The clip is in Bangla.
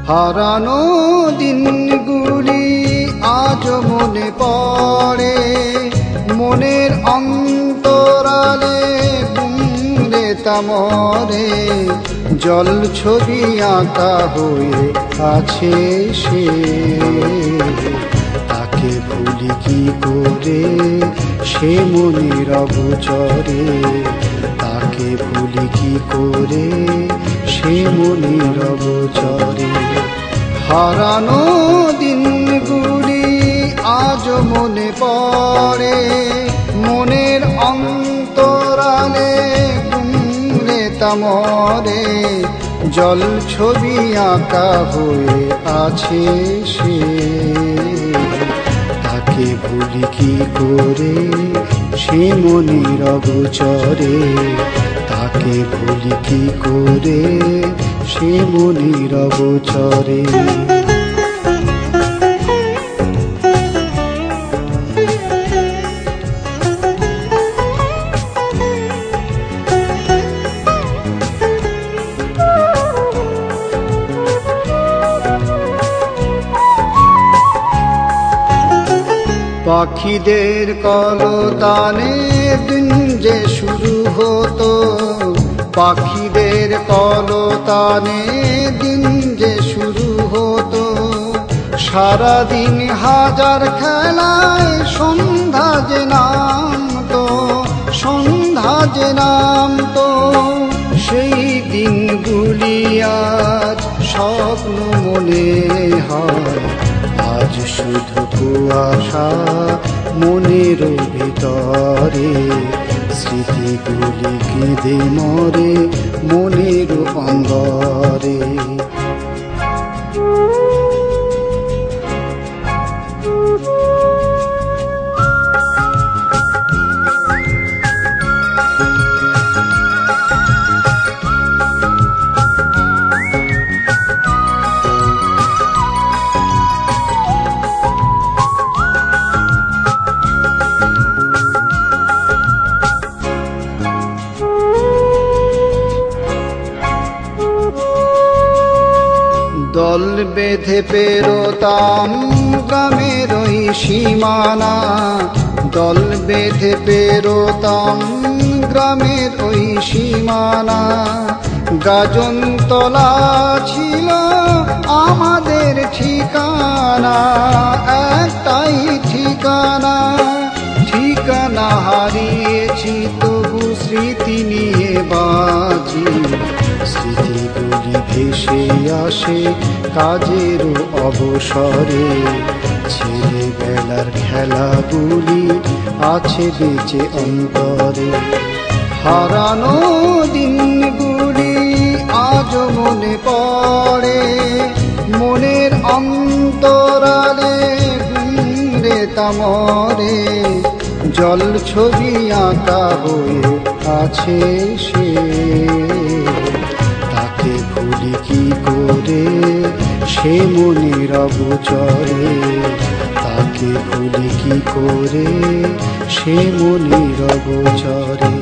হারানো দিনগুলি আজ মনে পড়ে, মনের অন্তরালে বুমরে তামরে জল ছবি আঁকা হয়ে আছে সে। তাকে ভুলি কি করে সে মনের অগোচরে, তাকে ভুলি কি করে সে মনের অগোচরে। হারানো দিনগুলি আজ মনে পড়ে, মনের অন্তরালে গুমরে তামরে জল ছবি আঁকা হয়ে আছে সে। তাকে ভুলি কি করে সে মনের অগোচরে, তাকে ভুলি কি করে সে মনের অগোচরে। পাখিদের কলতানে দিন যে শুরু হতো, পাখিদের কলতানে দিন যে শুরু হতো। সারাদিন হাজার খেলায় সন্ধ্যা যে নামতো, সন্ধ্যা যে নামতো। সেই দিনগুলি আজ স্বপ্ন মনে হয়, আজ শুধু কুয়াশা মনের ভিতরে। স্মৃতিগুলি কেঁদে মরে মনের অঙ্গরে। দল বেঁধে পেরোতাম গ্রামের ওই সীমানা, দল বেঁধে পেরোতাম গ্রামের ওই সীমানা। গাজনতলা ছিল আমাদের ঠিকানা, একটাই ঠিকানা। ঠিকানা হারিয়েছি তবু স্মৃতি নিয়ে বাঁচি। স্মৃতিগুলি ভেসে আসে কাজের অবসরে, ছেলেবেলার খেলাগুলি আছে বেঁচে অন্তরে। হারানো দিনগুলি আজ মনে পড়ে, মনের অন্তরালে গুমরে তামরে জল ছবি আঁকা হয়ে আছে সে। তাকে ভুলি কি করে সে মনের অগোচরে, তাকে ভুলি কি করে সে মনের অগোচরে।